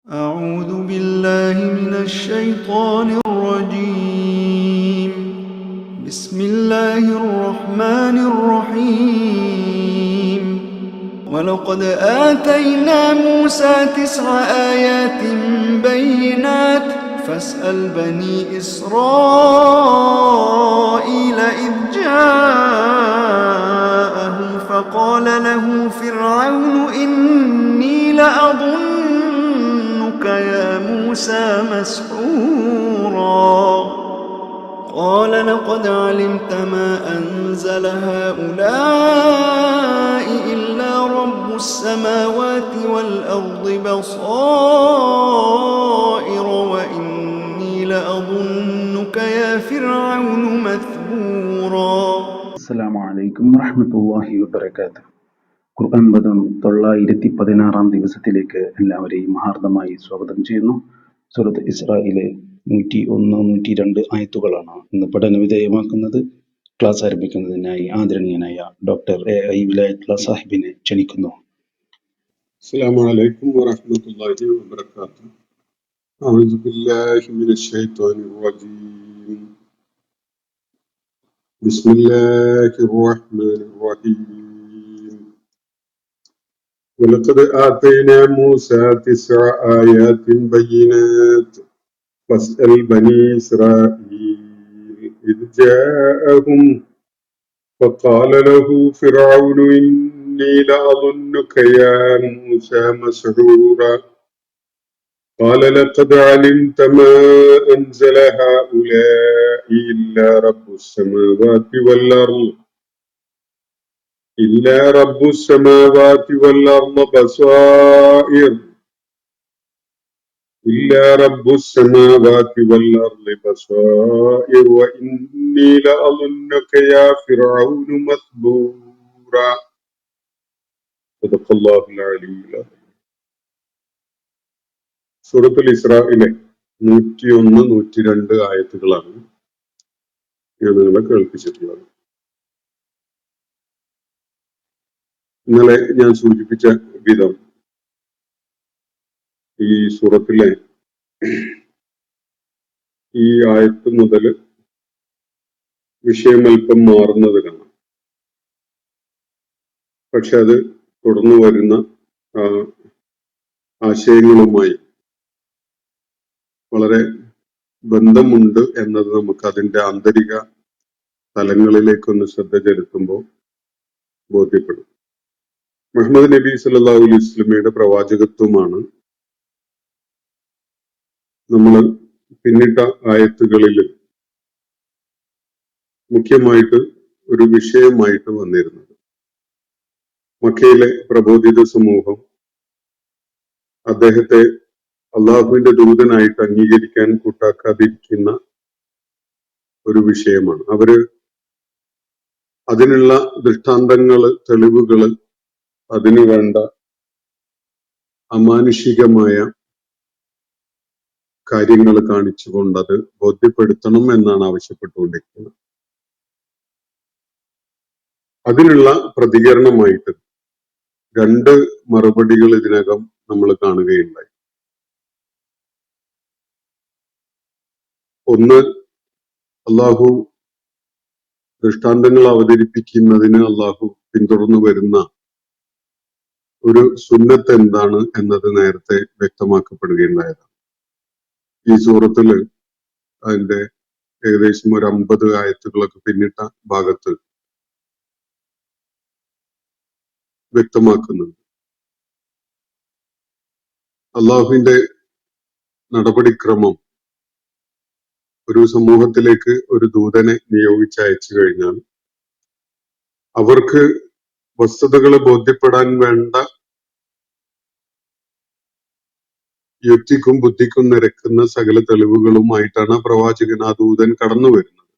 أعوذ بالله من الشيطان الرجيم. بسم الله الرحمن الرحيم. ولقد آتينا موسى 9 آيات بينات فاسأل بني إسرائيل إذ جاءهم فقال له فرعون إني لأظنك يا موسى مسحورا قال لقد علمت ما أنزل هؤلاء إلا رب السماوات والأرض بصائر وإني لأظنك يا فرعون مثبورا. السلام عليكم ورحمة الله وبركاته. ഖുർആൻ പദം 916 ദിവസത്തിലേക്ക് എല്ലാവരെയും ഹാർദമായി സ്വാഗതം ചെയ്യുന്നു. സൂറത്ത് ഇസ്രായിലെ 101, 102 ആയത്തുകളാണ് ഇന്ന് പഠന വിധേയമാക്കുന്നത്. ക്ലാസ് ആരംഭിക്കുന്നതിനായി ആദരണീയനായ ഡോക്ടർ എ.ഐ. വിലായത്തുള്ള സാഹിബിനെ ക്ഷണിക്കുന്നു. അസ്സലാമു അലൈക്കും വറഹ്മത്തുള്ളാഹി വബറകാതുഹു. അഊദു ബില്ലാഹി മിനശ് ശൈത്വാനിർ റജീം. ബിസ്മില്ലാഹിർ റഹ്മാനിർ റഹീം. വലഖദ് ആതൈനാ മൂസാ 9 ആയാതിൻ ബയ്യിനാത് ഫസ്അൽ ബനീ ഇസ്രായീൽ ഇദ് ജാഅഹും فقال له فرعون إني لأظنك يا موسى مسحورا قال لقد علمت ما أنزل هؤلاء إلا رب السماوات والأرض بصائر وإني لأظنك يا فرعون مثبورا صدق الله العلي العظيم. സൂറത്തുൽ ഇസ്രായിലെ 101, 102 ആയത്തുകളാണ് ഞാൻ നിങ്ങളെ കേൾപ്പിച്ചിട്ടുള്ളത്. ഇന്നലെ ഞാൻ സൂചിപ്പിച്ച വിധം ഈ സൂറത്തിലെ ഈ ആയത്ത് മുതൽ വിഷയം അല്പം മാറുന്നത് കാണാം. പക്ഷെ അത് തുടർന്നു വരുന്ന ആശയങ്ങളുമായി വളരെ ബന്ധമുണ്ട് എന്നത് നമുക്ക് അതിന്റെ ആന്തരിക തലങ്ങളിലേക്കൊന്ന് ശ്രദ്ധ ചെലുത്തുമ്പോൾ ബോധ്യപ്പെടും. മുഹമ്മദ് നബി സല്ലല്ലാഹു അലൈഹി വസല്ലമയുടെ പ്രവാചകത്വമാണ് നമ്മൾ പിന്നിട്ട ആയത്തുകളിൽ മുഖ്യമായിട്ട് ഒരു വിഷയമായിട്ട് വന്നിരുന്നത്. മക്കയിലെ പ്രബോധിത സമൂഹം അദ്ദേഹത്തെ അള്ളാഹുവിന്റെ ദൂതനായിട്ട് അംഗീകരിക്കാൻ കൂട്ടാക്കാതിരിക്കുന്ന ഒരു വിഷയമാണ്. അവര് അതിനുള്ള ദൃഷ്ടാന്തങ്ങള്, തെളിവുകള്, അതിനു വേണ്ട അമാനുഷികമായ കാര്യങ്ങൾ കാണിച്ചുകൊണ്ട് അത് ബോധ്യപ്പെടുത്തണം എന്നാണ് ആവശ്യപ്പെട്ടുകൊണ്ടിരിക്കുന്നത്. അതിനുള്ള പ്രതികരണമായിട്ട് 2 മറുപടികൾ ഇതിനകം നമ്മൾ കാണുകയുണ്ടായി. ഒന്ന്, അള്ളാഹു ദൃഷ്ടാന്തങ്ങൾ അവതരിപ്പിക്കുന്നതിന് അള്ളാഹു പിന്തുടർന്നു വരുന്ന ഒരു സുന്നത്ത് എന്താണ് എന്നത് നേരത്തെ വ്യക്തമാക്കപ്പെടുകയുണ്ടായതാണ്. ഈ സൂറത്തില് അതിന്റെ ഏകദേശം ഒരു 50 ആയത്തുകളൊക്കെ പിന്നിട്ട ഭാഗത്ത് വ്യക്തമാക്കുന്നുണ്ട്. അള്ളാഹുവിന്റെ നടപടിക്രമം ഒരു സമൂഹത്തിലേക്ക് ഒരു ദൂതനെ നിയോഗിച്ചയച്ചു കഴിഞ്ഞാൽ അവർക്ക് വസ്തുതകൾ ബോധ്യപ്പെടാൻ വേണ്ട യുക്തിക്കും ബുദ്ധിക്കും നിരക്കുന്ന സകല തെളിവുകളുമായിട്ടാണ് പ്രവാചകൻ, ആ ദൂതൻ കടന്നു വരുന്നത്.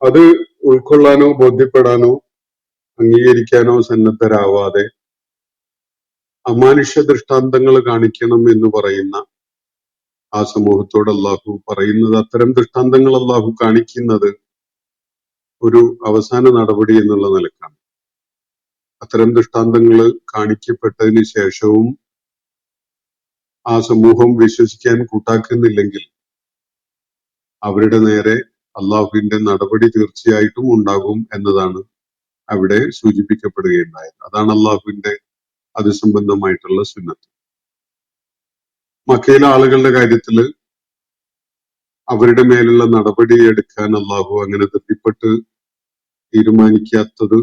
അത് ഉൾക്കൊള്ളാനോ ബോധ്യപ്പെടാനോ അംഗീകരിക്കാനോ സന്നദ്ധരാവാതെ അമാനുഷ്യ ദൃഷ്ടാന്തങ്ങൾ കാണിക്കണം എന്ന് പറയുന്ന ആ സമൂഹത്തോട് അള്ളാഹു പറയുന്നത്, അത്തരം ദൃഷ്ടാന്തങ്ങൾ അള്ളാഹു കാണിക്കുന്നത് ഒരു അവസാന നടപടി എന്നുള്ള നിലക്കാണ്. അത്തരം ദൃഷ്ടാന്തങ്ങൾ കാണിക്കപ്പെട്ടതിന് ശേഷവും ആ സമൂഹം വിശ്വസിക്കാൻ കൂട്ടാക്കുന്നില്ലെങ്കിൽ അവരുടെ നേരെ അള്ളാഹുവിന്റെ നടപടി തീർച്ചയായിട്ടും ഉണ്ടാകും എന്നതാണ് അവിടെ സൂചിപ്പിക്കപ്പെടുകയുണ്ടായത്. അതാണ് അള്ളാഹുവിന്റെ അത് സംബന്ധമായിട്ടുള്ള സുന്നത്ത്. മക്കയിലെ ആളുകളുടെ കാര്യത്തില് അവരുടെ മേലുള്ള നടപടി എടുക്കാൻ അള്ളാഹു അങ്ങനെ തൃപ്തിപ്പെട്ട് തീരുമാനിക്കാത്തത്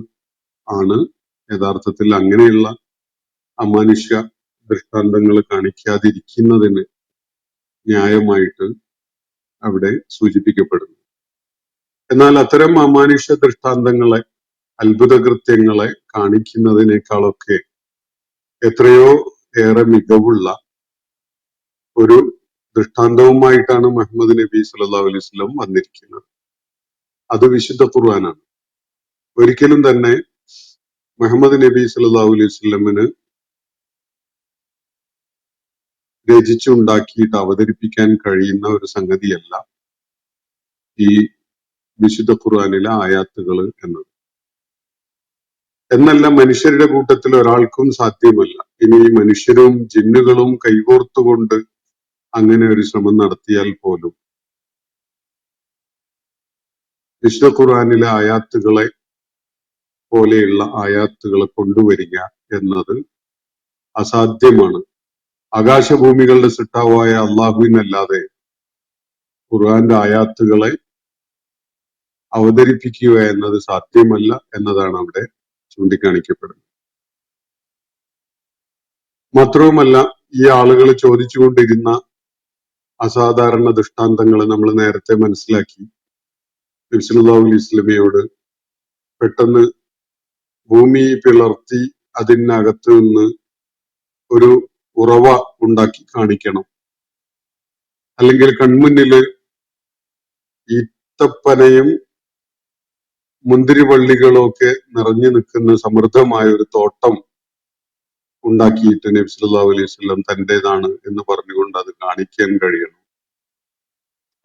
ആണ് യഥാർത്ഥത്തിൽ അങ്ങനെയുള്ള അമാനുഷ്യ ദൃഷ്ടാന്തങ്ങൾ കാണിക്കാതിരിക്കുന്നതിന് ന്യായമായിട്ട് അവിടെ സൂചിപ്പിക്കപ്പെടുന്നു. എന്നാൽ അത്തരം അമാനുഷ്യ ദൃഷ്ടാന്തങ്ങളെ, അത്ഭുത കൃത്യങ്ങളെ കാണിക്കുന്നതിനേക്കാളൊക്കെ എത്രയോ ഏറെ മികവുള്ള ഒരു ദൃഷ്ടാന്തവുമായിട്ടാണ് മുഹമ്മദ് നബി സല്ലല്ലാഹു അലൈഹി വസല്ലം വന്നിരിക്കുന്നത്. അത് വിശുദ്ധ ഖുർആനാണ്. ഒരിക്കലും തന്നെ മുഹമ്മദ് നബി സല്ലല്ലാഹു അലൈഹി വസല്ലമിന് രചിച്ചുണ്ടാക്കിയിട്ട് അവതരിപ്പിക്കാൻ കഴിയുന്ന ഒരു സംഗതിയല്ല ഈ വിശുദ്ധ ഖുർആനിലെ ആയാത്തുകൾ എന്നത്. എന്നല്ല മനുഷ്യരുടെ കൂട്ടത്തിൽ ഒരാൾക്കും സാധ്യമല്ല. ഇനി മനുഷ്യരും ജിന്നുകളും കൈകോർത്തുകൊണ്ട് അങ്ങനെ ഒരു ശ്രമം നടത്തിയാൽ പോലും വിശുദ്ധ ഖുർആനിലെ ആയാത്തുകളെ പോലെയുള്ള ആയാത്തുകളെ കൊണ്ടുവരിക എന്നത് അസാധ്യമാണ്. ആകാശഭൂമികളുടെ സൃഷ്ടാവായ അള്ളാഹുവിനല്ലാതെ ഖുർആന്റെ ആയാത്തുകളെ അവതരിപ്പിക്കുക എന്നത് സാധ്യമല്ല എന്നതാണ് അവിടെ ചൂണ്ടിക്കാണിക്കപ്പെടുന്നത്. മാത്രവുമല്ല, ഈ ആളുകൾ ചോദിച്ചുകൊണ്ടിരുന്ന അസാധാരണ ദൃഷ്ടാന്തങ്ങൾ നമ്മൾ നേരത്തെ മനസ്സിലാക്കി. നബി സല്ലല്ലാഹു അലൈഹി വസല്ലമയോട് പെട്ടെന്ന് ഭൂമി പിളർത്തി അതിനകത്ത് നിന്ന് ഒരു ഉറവ ഉണ്ടാക്കി കാണിക്കണം, അല്ലെങ്കിൽ കൺമുന്നില് ഈത്തപ്പനയും മുന്തിരിവള്ളികളും ഒക്കെ നിറഞ്ഞു നിൽക്കുന്ന സമൃദ്ധമായ ഒരു തോട്ടം ഉണ്ടാക്കിയിട്ട് നബി സല്ലല്ലാഹു അലൈഹി വസല്ലം തന്റേതാണ് എന്ന് പറഞ്ഞുകൊണ്ട് അത് കാണിക്കാൻ കഴിയണം.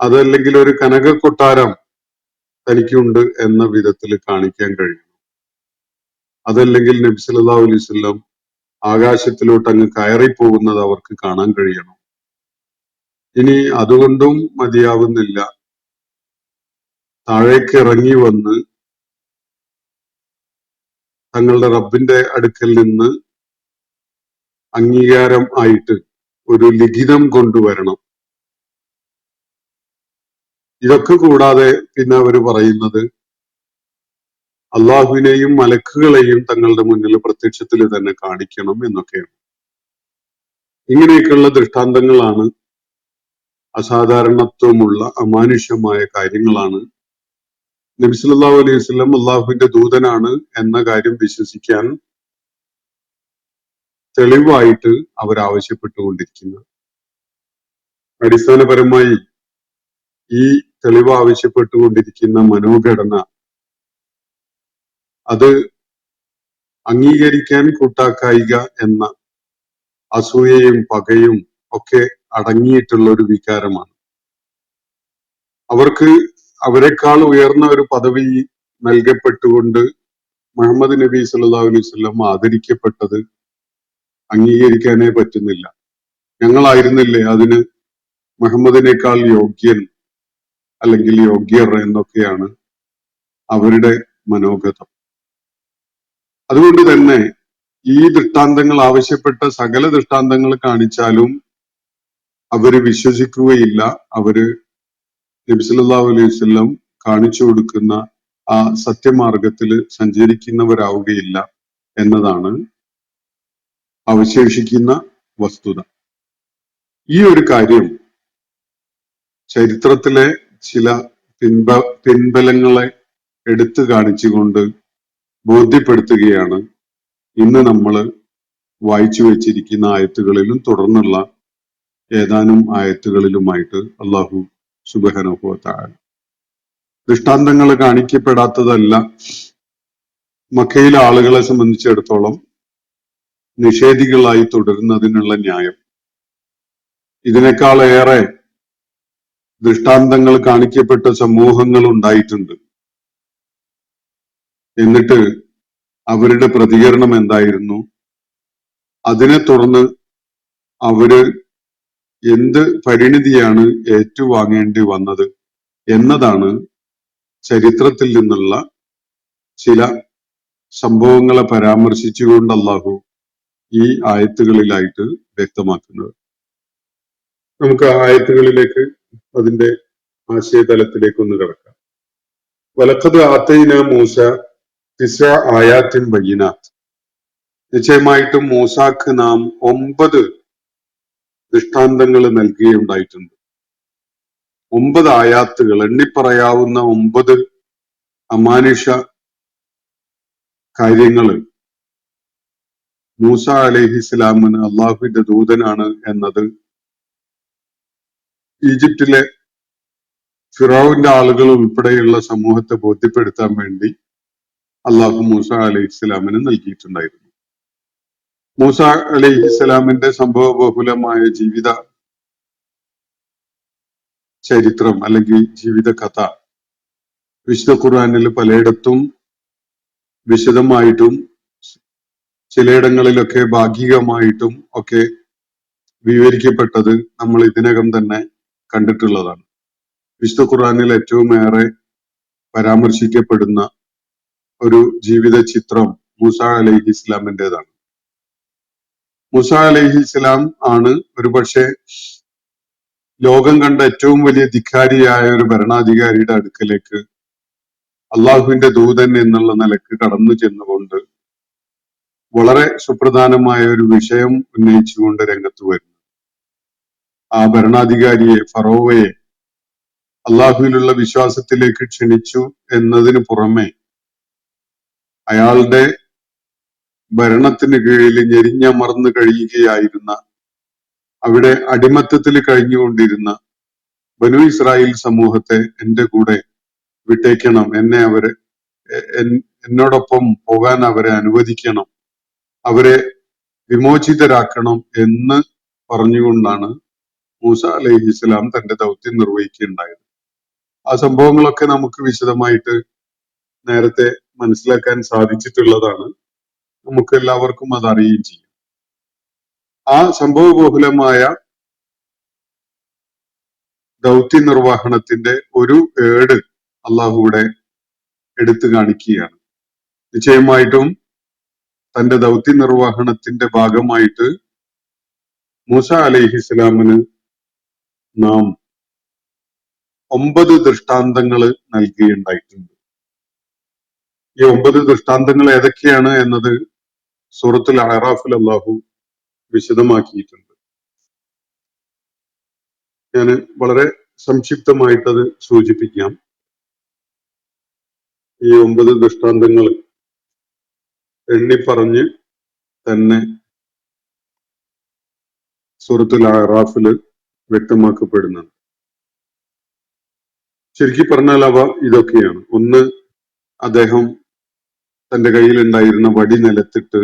അതല്ലെങ്കിൽ ഒരു കനക കൊട്ടാരം തനിക്കുണ്ട് എന്ന വിധത്തിൽ കാണിക്കാൻ കഴിയണം. അതല്ലെങ്കിൽ നബി സല്ലല്ലാഹു അലൈഹി വസല്ലം ആകാശത്തിലോട്ട് അങ്ങ് കയറിപ്പോകുന്നത് അവർക്ക് കാണാൻ കഴിയണം. ഇനി അതുകൊണ്ടും മതിയാവുന്നില്ല, താഴേക്ക് ഇറങ്ങി വന്ന് തങ്ങളുടെ റബ്ബിന്റെ അടുക്കൽ നിന്ന് അംഗീകാരം ആയിട്ട് ഒരു ലിഖിതം കൊണ്ടുവരണം. ഇതൊക്കെ കൂടാതെ പിന്നെ അവർ പറയുന്നത് അള്ളാഹുവിനെയും മലക്കുകളെയും തങ്ങളുടെ മുന്നിൽ പ്രത്യക്ഷത്തിൽ തന്നെ കാണിക്കണം എന്നൊക്കെയാണ്. ഇങ്ങനെയൊക്കെയുള്ള ദൃഷ്ടാന്തങ്ങളാണ്, അസാധാരണത്വമുള്ള അമാനുഷ്യമായ കാര്യങ്ങളാണ് നബി സല്ലല്ലാഹു അലൈഹി വസല്ലം അള്ളാഹുവിന്റെ ദൂതനാണ് എന്ന കാര്യം വിശ്വസിക്കാൻ തെളിവായിട്ട് അവർ ആവശ്യപ്പെട്ടുകൊണ്ടിരിക്കുന്നത്. അടിസ്ഥാനപരമായി ഈ തെളിവ് ആവശ്യപ്പെട്ടുകൊണ്ടിരിക്കുന്ന മനോഘടന അത് അംഗീകരിക്കാൻ കൂട്ടാക്കായിക എന്ന അസൂയയും പകയും ഒക്കെ അടങ്ങിയിട്ടുള്ള ഒരു വികാരമാണ്. അവർക്ക് അവരെക്കാൾ ഉയർന്ന ഒരു പദവി നൽകപ്പെട്ടുകൊണ്ട് മുഹമ്മദ് നബി സല്ലല്ലാഹു അലൈഹി വസല്ലം ആദരിക്കപ്പെട്ടത് അംഗീകരിക്കാനേ പറ്റുന്നില്ല. ഞങ്ങളായിരുന്നില്ലേ അതിന് മുഹമ്മദിനേക്കാൾ യോഗ്യൻ അല്ലെങ്കിൽ യോഗ്യർ എന്നൊക്കെയാണ് അവരുടെ മനോഗതം. അതുകൊണ്ട് തന്നെ ഈ ദൃഷ്ടാന്തങ്ങൾ, ആവശ്യപ്പെട്ട സകല ദൃഷ്ടാന്തങ്ങൾ കാണിച്ചാലും അവര് വിശ്വസിക്കുകയില്ല. അവര് നബി സല്ലല്ലാഹു അലൈഹി വസല്ലം കാണിച്ചു കൊടുക്കുന്ന ആ സത്യമാർഗത്തിൽ സഞ്ചരിക്കുന്നവരാവുകയില്ല എന്നതാണ് അവശേഷിക്കുന്ന വസ്തുത. ഈ ഒരു കാര്യം ചരിത്രത്തിലെ ചില പിൻബലങ്ങളെ എടുത്തു കാണിച്ചുകൊണ്ട് ബോധ്യപ്പെടുത്തുകയാണ് ഇന്ന് നമ്മൾ വായിച്ചു വെച്ചിരിക്കുന്ന ആയത്തുകളിലും തുടർന്നുള്ള ഏതാനും ആയത്തുകളിലുമായിട്ട് അള്ളാഹു സുബ്ഹാനഹു വ തആല. ദൃഷ്ടാന്തങ്ങൾ കാണിക്കപ്പെടാത്തതല്ല മക്കയിലെ ആളുകളെ സംബന്ധിച്ചിടത്തോളം നിഷേധികളായി തുടരുന്നതിനുള്ള ന്യായം. ഇതിനേക്കാളേറെ ദൃഷ്ടാന്തങ്ങൾ കാണിക്കപ്പെട്ട സമൂഹങ്ങൾ ഉണ്ടായിട്ടുണ്ട്. എന്നിട്ട് അവരുടെ പ്രതികരണം എന്തായിരുന്നു? അതിനെ തുടർന്ന് അവര് എന്ത് പരിണിതിയാണ് ഏറ്റുവാങ്ങേണ്ടി വന്നത് എന്നതാണ് ചരിത്രത്തിൽ നിന്നുള്ള ചില സംഭവങ്ങളെ പരാമർശിച്ചുകൊണ്ട് അള്ളാഹു ഈ ആയത്തുകളിലായിട്ട് വ്യക്തമാക്കുന്നത്. നമുക്ക് ആ ആയത്തുകളിലേക്ക് അതിന്റെ ആശയതലത്തിലേക്ക് ഒന്ന് കിടക്കാം. വലഖദ് ആതൈന മൂസ തിസ്അ ആയാത്തിൻ ബയ്യിനാത്ത്. നിശ്ചയമായിട്ടും മൂസാക്ക് നാം 9 ദൃഷ്ടാന്തങ്ങൾ നൽകുകയുണ്ടായിട്ടുണ്ട്. 9 ആയാത്തുകൾ, എണ്ണിപ്പറയാവുന്ന 9 അമാനുഷ കാര്യങ്ങള് മൂസ അലൈഹിസ്സലാമിന് അള്ളാഹുവിന്റെ ദൂതനാണ് എന്നത് ഈജിപ്തിലെ ഫിറോവിന്റെ ആളുകൾ ഉൾപ്പെടെയുള്ള സമൂഹത്തെ ബോധ്യപ്പെടുത്താൻ വേണ്ടി അള്ളാഹു മൂസ അലൈഹിസ്സലാമിന് നൽകിയിട്ടുണ്ടായിരുന്നു. മൂസ അലൈഹിസ്സലാമിന്റെ സംഭവബഹുലമായ ജീവിത ചരിത്രം അല്ലെങ്കിൽ ജീവിത കഥ വിശുദ്ധ ഖുർആനിൽ പലയിടത്തും വിശദമായിട്ടും ചിലയിടങ്ങളിലൊക്കെ ഭാഗികമായിട്ടും ഒക്കെ വിവരിക്കപ്പെട്ടത് നമ്മൾ ഇതിനകം തന്നെ കണ്ടിട്ടുള്ളതാണ്. വിശുദ്ധ ഖുർആനിൽ ഏറ്റവും ഏറെ പരാമർശിക്കപ്പെടുന്ന ഒരു ജീവിത ചിത്രം മൂസ അലൈഹി ഇസ്ലാമിൻ്റെതാണ്. മൂസ അലൈഹി ഇസ്ലാം ആണ് ഒരുപക്ഷെ ലോകം കണ്ട ഏറ്റവും വലിയ ധിക്കാരിയായ ഒരു ഭരണാധികാരിയുടെ അടുക്കലേക്ക് അള്ളാഹുവിന്റെ ദൂതൻ എന്നുള്ള നിലക്ക് കടന്നു ചെന്നുകൊണ്ട് വളരെ സുപ്രധാനമായ ഒരു വിഷയം ഉന്നയിച്ചുകൊണ്ട് രംഗത്ത് വരുന്നു. ആ ഭരണാധികാരിയെ, ഫറോവയെ അള്ളാഹുവിലുള്ള വിശ്വാസത്തിലേക്ക് ക്ഷണിച്ചു എന്നതിന് പുറമെ അയാളുടെ ഭരണത്തിന് കീഴിൽ ഞെരിഞ്ഞമർന്നു കഴിയുകയായിരുന്ന, അവിടെ അടിമത്തത്തിൽ കഴിഞ്ഞുകൊണ്ടിരുന്ന ബനു ഇസ്രായേൽ സമൂഹത്തെ എന്റെ കൂടെ വിട്ടേക്കണം, എന്നോടൊപ്പം പോകാൻ അവരെ അനുവദിക്കണം, അവരെ വിമോചിതരാക്കണം എന്ന് പറഞ്ഞുകൊണ്ടാണ് മൂസ അലൈഹി ഇസ്ലാം തന്റെ ദൗത്യം നിർവഹിക്കുകയുണ്ടായത്. ആ സംഭവങ്ങളൊക്കെ നമുക്ക് വിശദമായിട്ട് നേരത്തെ മനസ്സിലാക്കാൻ സാധിച്ചിട്ടുള്ളതാണ്. നമുക്ക് എല്ലാവർക്കും അത് അറിയുകയും ചെയ്യും. ആ സംഭവബഹുലമായ ദൗത്യ നിർവഹണത്തിന്റെ ഒരു ഏട് അള്ളാഹുവിടെ എടുത്തു കാണിക്കുകയാണ്. നിശ്ചയമായിട്ടും തന്റെ ദൗത്യ നിർവഹണത്തിന്റെ ഭാഗമായിട്ട് മൂസ അലൈഹി ഇസ്ലാമിന് നാം 9 ദൃഷ്ടാന്തങ്ങൾ നൽകുകയുണ്ടായിട്ടുണ്ട്. ഈ 9 ദൃഷ്ടാന്തങ്ങൾ ഏതൊക്കെയാണ് എന്നത് സൂറത്തുൽ അഅറാഫിൽ അള്ളാഹു വിശദമാക്കിയിട്ടുണ്ട്. ഞാൻ വളരെ സംക്ഷിപ്തമായിട്ടത് സൂചിപ്പിക്കാം. ഈ 9 ദൃഷ്ടാന്തങ്ങൾ എണ്ണിപ്പറഞ്ഞ് തന്നെ സൂറത്തുൽ അഅറാഫിൽ വ്യക്തമാക്കപ്പെടുന്നുണ്ട്. ശരിക്കും പറഞ്ഞാൽ അവ ഇതൊക്കെയാണ്. ഒന്ന്, അദ്ദേഹം തന്റെ കയ്യിലുണ്ടായിരുന്ന വടി നിലത്തിട്ട്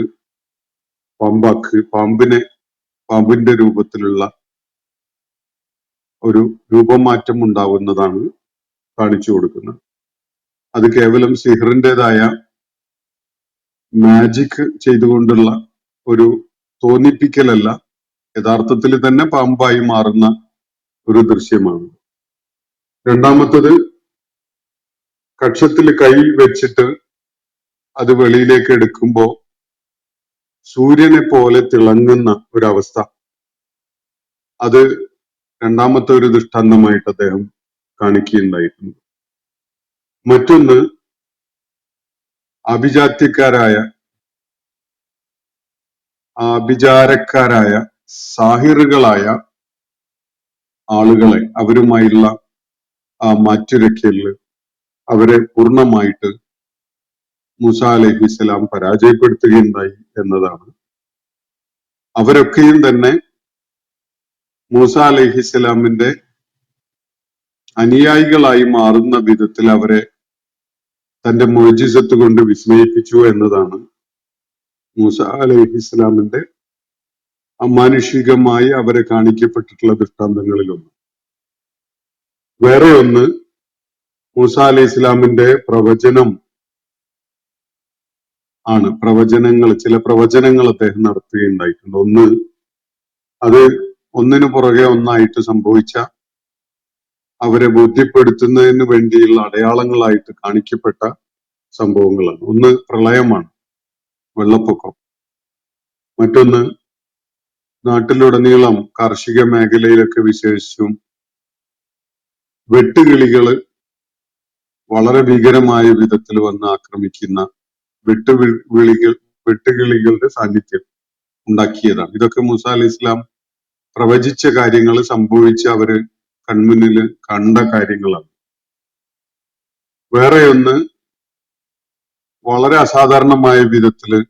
പാമ്പിന്റെ രൂപത്തിലുള്ള ഒരു രൂപമാറ്റം ഉണ്ടാവുന്നതാണ് കാണിച്ചു കൊടുക്കുന്നത്. അത് കേവലം സിഹറിൻ്റെതായ മാജിക് ചെയ്തുകൊണ്ടുള്ള ഒരു തോന്നിപ്പിക്കലല്ല, യഥാർത്ഥത്തിൽ തന്നെ പാമ്പായി മാറുന്ന ഒരു ദൃശ്യമാണ്. രണ്ടാമത്തത്, കക്ഷത്തിൽ കൈ വെച്ചിട്ട് അത് വെളിയിലേക്ക് എടുക്കുമ്പോൾ സൂര്യനെ പോലെ തിളങ്ങുന്ന ഒരവസ്ഥ. അത് രണ്ടാമത്തെ ഒരു ദൃഷ്ടാന്തമായിട്ട് അദ്ദേഹം കാണിക്കുകയുണ്ടായിട്ടുണ്ട്. മറ്റൊന്ന്, ആഭിചാരക്കാരായ സാഹിറുകളായ ആളുകളെ, അവരുമായുള്ള ആ മാറ്റുരയ്ക്കലില് അവരെ പൂർണ്ണമായിട്ട് മൂസ അലൈഹിസ്സലാം പരാജയപ്പെടുത്തുകയുണ്ടായി എന്നതാണ്. അവരൊക്കെയും തന്നെ മൂസ അലൈഹിസ്സലാമിന്റെ അനുയായികളായി മാറുന്ന വിധത്തിൽ അവരെ തന്റെ മുഅ്ജിസത്ത് കൊണ്ട് വിസ്മയിപ്പിച്ചു എന്നതാണ് മൂസ അലൈഹിസ്സലാമിന്റെ അമാനുഷികമായി അവരെ കാണിക്കപ്പെട്ടിട്ടുള്ള ദൃഷ്ടാന്തങ്ങളിലൊന്ന്. വേറെ ഒന്ന്, മൂസ അലൈഹി ഇസ്ലാമിന്റെ പ്രവചനം ആണ്. ചില പ്രവചനങ്ങൾ അദ്ദേഹം നടത്തുകയുണ്ടായിട്ടുണ്ട്. ഒന്ന്, അത് ഒന്നിനു പുറകെ ഒന്നായിട്ട് സംഭവിച്ച, അവരെ ബോധ്യപ്പെടുത്തുന്നതിന് വേണ്ടിയുള്ള അടയാളങ്ങളായിട്ട് കാണിക്കപ്പെട്ട സംഭവങ്ങളാണ്. ഒന്ന് പ്രളയമാണ്, വെള്ളപ്പൊക്കം. മറ്റൊന്ന് നാട്ടിലുടനീളം കാർഷിക മേഖലയിലൊക്കെ വിശേഷിച്ചും വെട്ടുകിളികള് വളരെ ഭീകരമായ വിധത്തിൽ വന്ന് ആക്രമിക്കുന്ന വെട്ടുകിളികളുടെ സാന്നിധ്യം ഉണ്ടാക്കിയതാണ്. ഇതൊക്കെ മൂസ അലൈഹി ഇസ്ലാം പ്രവചിച്ച കാര്യങ്ങൾ സംഭവിച്ച് അവര് കൺമുന്നിൽ കണ്ട കാര്യങ്ങളാണ്. വേറെ ഒന്ന് വളരെ അസാധാരണമായ വിധത്തില്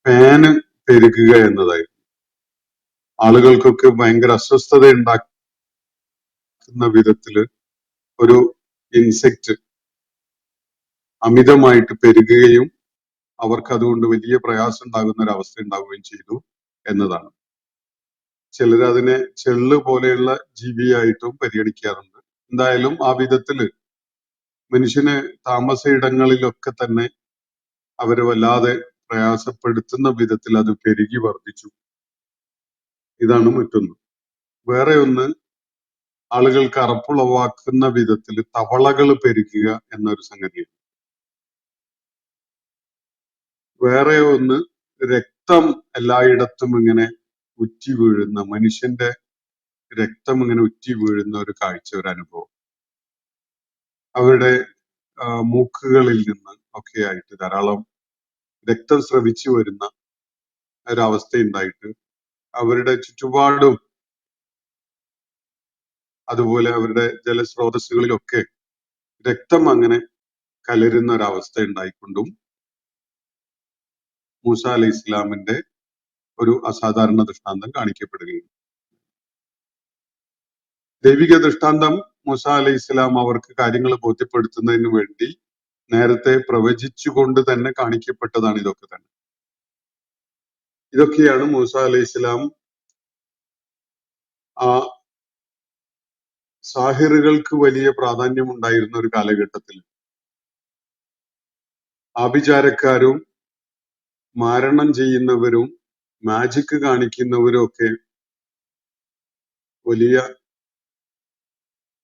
ഫാന് പെരുകുക എന്നതായിരുന്നു. ആളുകൾക്കൊക്കെ ഭയങ്കര അസ്വസ്ഥത ഉണ്ടാക്കുന്ന വിധത്തില് ഒരു ഇൻസെക്ട് അമിതമായിട്ട് പെരുകുകയും അവർക്ക് അതുകൊണ്ട് വലിയ പ്രയാസം ഉണ്ടാകുന്ന ഒരു അവസ്ഥ ഉണ്ടാവുകയും ചെയ്തു എന്നതാണ്. ചിലർ അതിനെ ചെള്ള് പോലെയുള്ള ജീവിയായിട്ടും പരിഗണിക്കാറുണ്ട്. എന്തായാലും ആ വിധത്തില് മനുഷ്യന് താമസ ഇടങ്ങളിലൊക്കെ തന്നെ അവരെ വല്ലാതെ പ്രയാസപ്പെടുത്തുന്ന വിധത്തിൽ അത് പെരുകി വർദ്ധിച്ചു. ഇതാണ് മറ്റൊന്ന്. വേറെ ഒന്ന്, ആളുകൾക്ക് അറപ്പുളവാക്കുന്ന വിധത്തിൽ തവളകൾ പെരുകുക എന്നൊരു സംഗതിയാണ്. വേറെ ഒന്ന്, രക്തം എല്ലായിടത്തും ഇങ്ങനെ ഉറ്റി വീഴുന്ന, മനുഷ്യന്റെ രക്തം ഇങ്ങനെ ഉറ്റി വീഴുന്ന ഒരു കാഴ്ച, ഒരു അനുഭവം. അവരുടെ മൂക്കുകളിൽ നിന്ന് ഒക്കെ ആയിട്ട് ധാരാളം രക്തം സ്രവിച്ചു വരുന്ന ഒരവസ്ഥ ഉണ്ടായിട്ട് അവരുടെ ചുറ്റുപാടും അതുപോലെ അവരുടെ ജലസ്രോതസ്സുകളിലൊക്കെ രക്തം അങ്ങനെ കലരുന്ന ഒരവസ്ഥ ഉണ്ടായിക്കൊണ്ടും മൂസ അലൈഹി ഇസ്ലാമിന്റെ ഒരു അസാധാരണ ദൃഷ്ടാന്തം കാണിക്കപ്പെടുകയും. ദൈവിക ദൃഷ്ടാന്തം മൂസ അലൈഹി ഇസ്ലാം അവർക്ക് കാര്യങ്ങൾ ബോധ്യപ്പെടുത്തുന്നതിന് വേണ്ടി നേരത്തെ പ്രവചിച്ചുകൊണ്ട് തന്നെ കാണിക്കപ്പെട്ടതാണ് ഇതൊക്കെ തന്നെ. ഇതൊക്കെയാണ് മൂസ അലൈഹി ഇസ്ലാം ആ സാഹിറുകൾക്ക് വലിയ പ്രാധാന്യമുണ്ടായിരുന്ന ഒരു കാലഘട്ടത്തിൽ ആഭിചാരക്കാരും മാരണം ചെയ്യുന്നവരും മാജിക് കാണിക്കുന്നവരും ഒക്കെ വലിയ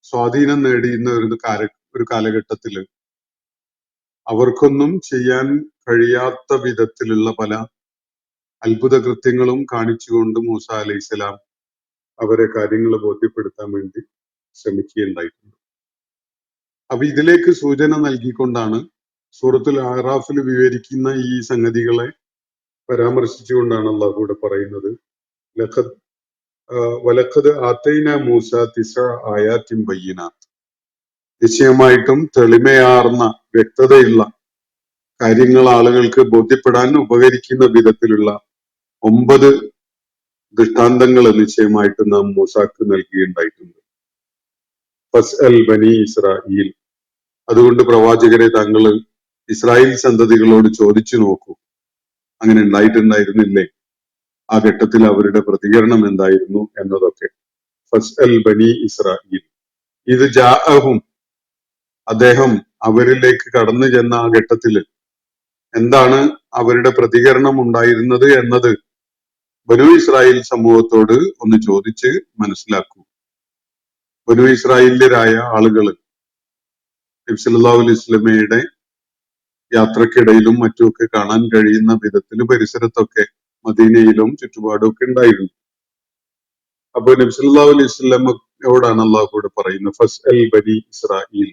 സ്വാധീനം നേടിയിരുന്ന ഒരു കാലഘട്ടത്തില് അവർക്കൊന്നും ചെയ്യാൻ കഴിയാത്ത വിധത്തിലുള്ള പല അത്ഭുത കൃത്യങ്ങളും കാണിച്ചുകൊണ്ട് മൂസ അലൈഹി സ്വലാം അവരെ കാര്യങ്ങൾ ബോധ്യപ്പെടുത്താൻ വേണ്ടി ശ്രമിക്കുകയുണ്ടായിട്ടുണ്ട്. അപ്പൊ ഇതിലേക്ക് സൂചന നൽകിക്കൊണ്ടാണ് സൂറത്തുൽ അഹ്റാഫിൽ വിവരിക്കുന്ന ഈ സംഗതികളെ പരാമർശിച്ചുകൊണ്ടാണ് അള്ളാഹു കൂടെ പറയുന്നത്, വലഖദ് ആതൈന മൂസ തിസ്അ ആയാത്തിൻ ബയ്യിനാത്ത്. നിശ്ചയമായിട്ടും തെളിമയാർന്ന വ്യക്തതയുള്ള കാര്യങ്ങൾ ആളുകൾക്ക് ബോധ്യപ്പെടാൻ ഉപകരിക്കുന്ന വിധത്തിലുള്ള 9 ദൃഷ്ടാന്തങ്ങൾ നിശ്ചയമായിട്ടും നാം മൂസാക്ക് നൽകിയിട്ടുണ്ടായിട്ടുണ്ട്. ഫസ്അൽ ബനി ഇസ്രായീൽ, അതുകൊണ്ട് പ്രവാചകരെ താങ്കൾ ഇസ്രായേൽ സന്തതികളോട് ചോദിച്ചു നോക്കൂ, അങ്ങനെ ഉണ്ടായിട്ടുണ്ടായിരുന്നില്ലേ, ആ ഘട്ടത്തിൽ അവരുടെ പ്രതികരണം എന്തായിരുന്നു എന്നതൊക്കെ. ഫസ്അൽ ബനി ഇസ്രായീൽ ഇത് ജാഅഹും, അദ്ദേഹം അവരിലേക്ക് കടന്നു ചെന്ന ആ ഘട്ടത്തിൽ എന്താണ് അവരുടെ പ്രതികരണം ഉണ്ടായിരുന്നത് എന്നത് ബനു ഇസ്രായേൽ സമൂഹത്തോട് ഒന്ന് ചോദിച്ച് മനസ്സിലാക്കൂ. ബനു ഇസ്രായേല്യരായ ആളുകൾ നബി സല്ലല്ലാഹു അലൈഹി വസല്ലമയുടെ യാത്രക്കിടയിലും മറ്റുമൊക്കെ കാണാൻ കഴിയുന്ന വിധത്തിൽ പരിസരത്തൊക്കെ മദീനയിലും ചുറ്റുപാടും ഒക്കെ ഉണ്ടായിരുന്നു. അപ്പൊ നബി സല്ലല്ലാഹു അലൈഹി വസല്ലമയോടാണ് അള്ളാഹു കൂടെ പറയുന്നത്, ഫസ്അൽ ബനി ഇസ്രായേൽ,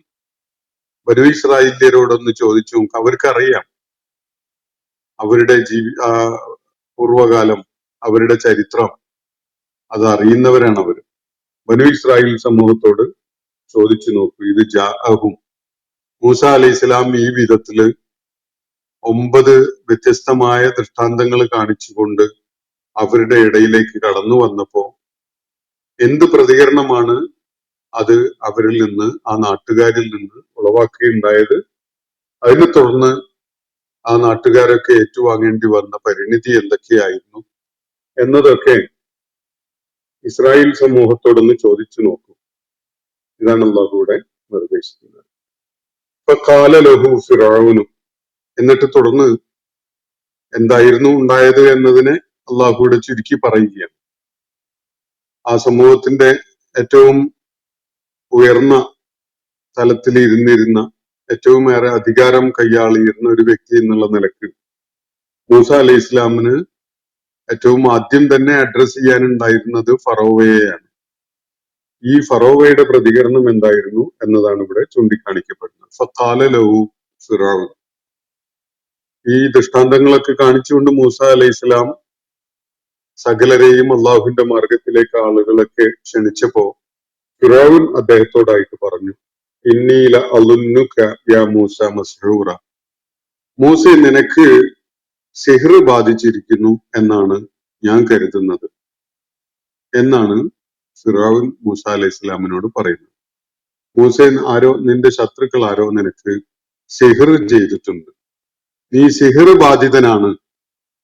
ബനു ഇസ്രായേല്യരോടൊന്ന് ചോദിച്ചു നോക്ക്. അവർക്കറിയാം അവരുടെ പൂർവകാലം, അവരുടെ ചരിത്രം, അത് അറിയുന്നവരാണ് അവർ. ബനു ഇസ്രായേൽ സമൂഹത്തോട് ചോദിച്ചു നോക്കൂ. ഇത് ജാഅഹും, മൂസ അലൈഹി സ്വലാം ഈ വിധത്തില് 9 വ്യത്യസ്തമായ ദൃഷ്ടാന്തങ്ങൾ കാണിച്ചുകൊണ്ട് അവരുടെ ഇടയിലേക്ക് കടന്നു വന്നപ്പോ എന്ത് പ്രതികരണമാണ് അത് അവരിൽ നിന്ന്, ആ നാട്ടുകാരിൽ നിന്ന് ഉളവാക്കുകയുണ്ടായത്? അതിനെ തുടർന്ന് ആ നാട്ടുകാരൊക്കെ ഏറ്റുവാങ്ങേണ്ടി വന്ന പരിണിതി എന്തൊക്കെയായിരുന്നു എന്നതൊക്കെ ഇസ്രായേൽ സമൂഹത്തോടൊന്ന് ചോദിച്ചു നോക്കൂ. ഇതാണ് അല്ലാഹു ഇവിടെ നിർദ്ദേശിക്കുന്നത്. ഫഖാല ലഹു ഫിർഔനു, എന്നിട്ട് തുടർന്ന് എന്തായിരുന്നു ഉണ്ടായത് എന്നതിനെ അള്ളാഹുവിടെ ചുരുക്കി പറയുകയാണ്. ആ സമൂഹത്തിന്റെ ഏറ്റവും ഉയർന്ന തലത്തിൽ ഇരുന്നിരുന്ന ഏറ്റവും ഏറെ അധികാരം കൈയാളിയിരുന്ന ഒരു വ്യക്തി എന്നുള്ള നിലക്ക് മൂസ അലൈഹി ഇസ്ലാമിന് ഏറ്റവും ആദ്യം തന്നെ അഡ്രസ് ചെയ്യാനുണ്ടായിരുന്നത് ഫറോവയെയാണ്. ഈ ഫറോവയുടെ പ്രതികരണം എന്തായിരുന്നു എന്നതാണ് ഇവിടെ ചൂണ്ടിക്കാണിക്കപ്പെടുന്നത്. ഫഖാല ലഹു ഫിറഔൻ. ഈ ദൃഷ്ടാന്തങ്ങളൊക്കെ കാണിച്ചുകൊണ്ട് മൂസ അലൈഹി ഇസ്ലാം സകലരെയും അള്ളാഹുവിന്റെ മാർഗത്തിലേക്ക് ആളുകളൊക്കെ ക്ഷണിച്ചപ്പോ ഫിറഔൻ അദ്ദേഹത്തോടായിട്ട് പറഞ്ഞു, ഇന്നീല അളുന്നുക യാ മൂസ മസ്റൂറ. മൂസ, നിനക്ക് സിഹ്ർ ബാധിച്ചിരിക്കുന്നു എന്നാണ് ഞാൻ കരുതുന്നത് എന്നാണ് ഫിറഔൻ മൂസ അലൈഹി ഇസ്ലാമിനോട് പറയുന്നത്. മൂസൻ, നിന്റെ ശത്രുക്കൾ ആരോ നിനക്ക് സിഹ്ർ ചെയ്തിട്ടുണ്ട്, നീ സിഹ്ർ ബാധിതനാണ്,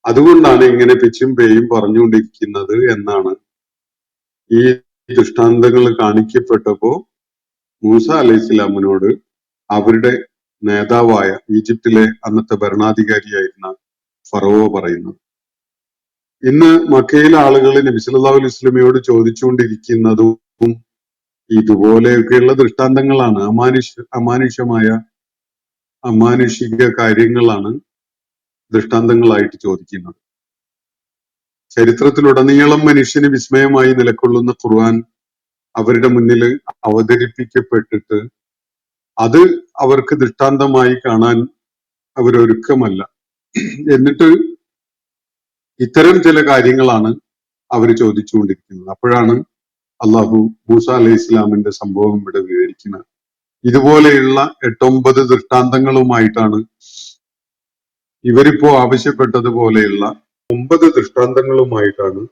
അതുകൊണ്ടാണ് ഇങ്ങനെ പിച്ചും പേയും പറഞ്ഞുകൊണ്ടിരിക്കുന്നത് എന്നാണ് ഈ ദൃഷ്ടാന്തങ്ങൾ കാണിക്കപ്പെട്ടപ്പോ മൂസ അലൈഹി ഇസ്ലാമിനോട് അവരുടെ നേതാവായ ഈജിപ്തിലെ അന്നത്തെ ഭരണാധികാരിയായിരുന്ന ഫറോവ പറയുന്നത്. ഇന്ന് മക്കയിലെ ആളുകൾ നബി സല്ലല്ലാഹു അലൈഹി വസല്ലമയോട് ചോദിച്ചുകൊണ്ടിരിക്കുന്നതും ഇതുപോലെയൊക്കെയുള്ള ദൃഷ്ടാന്തങ്ങളാണ്. അമാനുഷിക കാര്യങ്ങളാണ് ദൃഷ്ടാന്തങ്ങളായിട്ട് ചോദിക്കുന്നത്. ചരിത്രത്തിലുടനീളം മനുഷ്യന് വിസ്മയമായി നിലകൊള്ളുന്ന ഖുർആൻ അവരുടെ മുന്നിൽ അവതരിപ്പിക്കപ്പെട്ടിട്ട് അത് അവർക്ക് ദൃഷ്ടാന്തമായി കാണാൻ അവരൊരുക്കമല്ല. എന്നിട്ട് ഇത്തരം ചില കാര്യങ്ങളാണ് അവർ ചോദിച്ചുകൊണ്ടിരിക്കുന്നത്. അപ്പോഴാണ് അള്ളാഹു മൂസ അലൈഹി ഇസ്ലാമിന്റെ സംഭവം ഇവിടെ വിവരിക്കുന്നത്. ഇതുപോലെയുള്ള 8-9 ദൃഷ്ടാന്തങ്ങളുമായിട്ടാണ് ഇവരിപ്പോ ആവശ്യപ്പെട്ടതുപോലെയുള്ള 9 ദൃഷ്ടാന്തങ്ങളുമായിട്ടാണ്